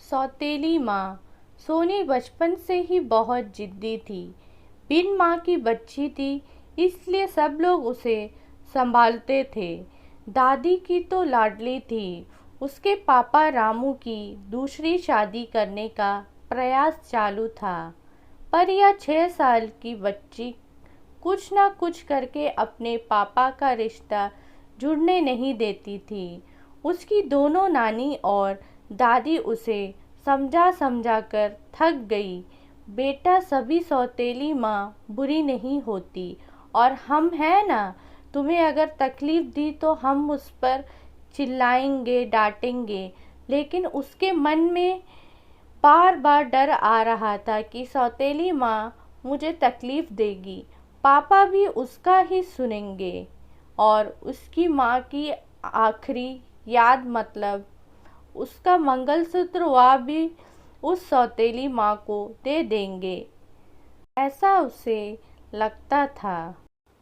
सौतेली माँ। सोनी बचपन से ही बहुत जिद्दी थी। बिन माँ की बच्ची थी, इसलिए सब लोग उसे संभालते थे। दादी की तो लाडली थी। उसके पापा रामू की दूसरी शादी करने का प्रयास चालू था, पर यह 6 साल की बच्ची कुछ न कुछ करके अपने पापा का रिश्ता जुड़ने नहीं देती थी। उसकी दोनों नानी और दादी उसे समझा समझा कर थक गई। बेटा, सभी सौतेली माँ बुरी नहीं होती, और हम हैं ना, तुम्हें अगर तकलीफ दी तो हम उस पर चिल्लाएंगे, डांटेंगे। लेकिन उसके मन में बार बार डर आ रहा था कि सौतेली माँ मुझे तकलीफ देगी, पापा भी उसका ही सुनेंगे और उसकी माँ की आखिरी याद, मतलब उसका मंगलसूत्र, वह भी उस सौतेली माँ को दे देंगे। ऐसा उसे लगता था।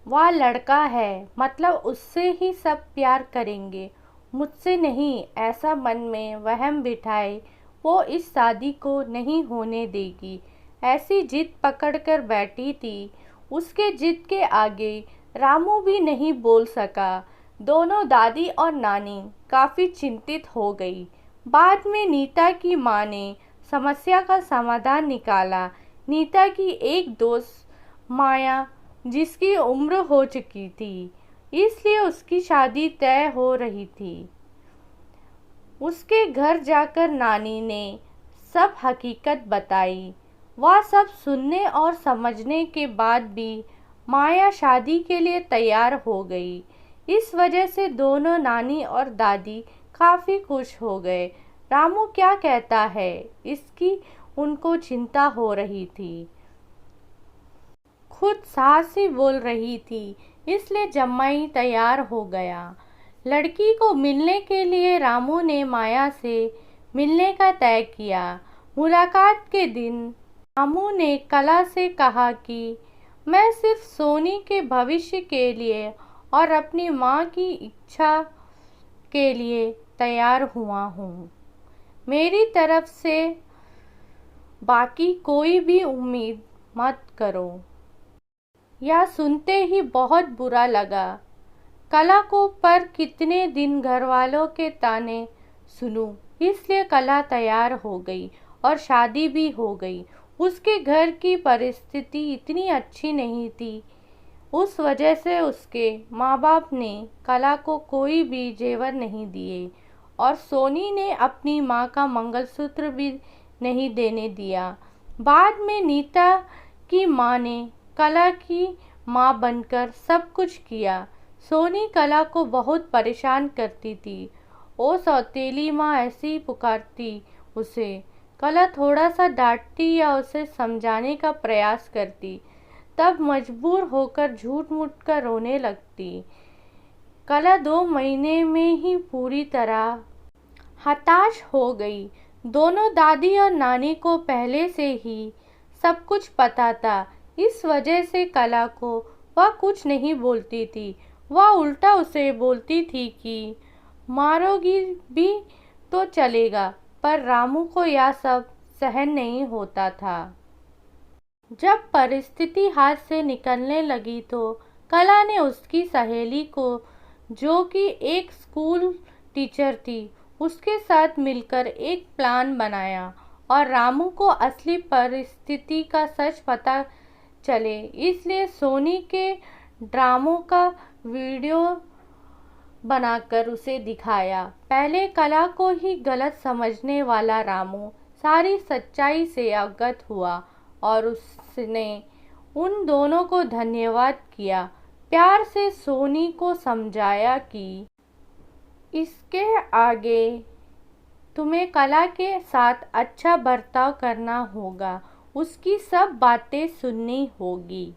वह लड़का है, मतलब उससे ही सब प्यार करेंगे, मुझसे नहीं। ऐसा मन में वहम बिठाए वो इस शादी को नहीं होने देगी। ऐसी जिद पकड़ कर बैठी थी। उसके जिद के आगे रामू भी नहीं बोल सका। दोनों दादी और नानी काफ़ी चिंतित हो गई। बाद में नीता की माँ ने समस्या का समाधान निकाला। नीता की एक दोस्त माया, जिसकी उम्र हो चुकी थी, इसलिए उसकी शादी तय हो रही थी। उसके घर जाकर नानी ने सब हकीकत बताई। वह सब सुनने और समझने के बाद भी माया शादी के लिए तैयार हो गई। इस वजह से दोनों नानी और दादी काफ़ी खुश हो गए। रामू क्या कहता है, इसकी उनको चिंता हो रही थी। खुद सास ही बोल रही थी, इसलिए जम्मई तैयार हो गया। लड़की को मिलने के लिए रामू ने माया से मिलने का तय किया। मुलाकात के दिन रामू ने कला से कहा कि मैं सिर्फ सोनी के भविष्य के लिए और अपनी माँ की इच्छा के लिए तैयार हुआ हूँ। मेरी तरफ से बाकी कोई भी उम्मीद मत करो। यह सुनते ही बहुत बुरा लगा कला को, पर कितने दिन घर वालों के ताने सुनूं, इसलिए कला तैयार हो गई और शादी भी हो गई। उसके घर की परिस्थिति इतनी अच्छी नहीं थी, उस वजह से उसके माँ बाप ने कला को कोई भी जेवर नहीं दिए और सोनी ने अपनी माँ का मंगलसूत्र भी नहीं देने दिया। बाद में नीता की माँ ने कला की माँ बनकर सब कुछ किया। सोनी कला को बहुत परेशान करती थी। ओ सौतेली माँ ऐसी पुकारती उसे। कला थोड़ा सा डांटती या उसे समझाने का प्रयास करती, तब मजबूर होकर झूठ मूठ कर रोने लगती। कला 2 महीने में ही पूरी तरह हताश हो गई। दोनों दादी और नानी को पहले से ही सब कुछ पता था, इस वजह से कला को वह कुछ नहीं बोलती थी। वह उल्टा उसे बोलती थी कि मारोगी भी तो चलेगा, पर रामू को यह सब सहन नहीं होता था। जब परिस्थिति हाथ से निकलने लगी तो कला ने उसकी सहेली को, जो कि एक स्कूल टीचर थी, उसके साथ मिलकर एक प्लान बनाया और रामू को असली परिस्थिति का सच पता चले, इसलिए सोनी के ड्रामों का वीडियो बनाकर उसे दिखाया। पहले कला को ही गलत समझने वाला रामू सारी सच्चाई से अवगत हुआ और उसने उन दोनों को धन्यवाद किया। प्यार से सोनी को समझाया कि इसके आगे तुम्हें कला के साथ अच्छा बर्ताव करना होगा, उसकी सब बातें सुननी होगी।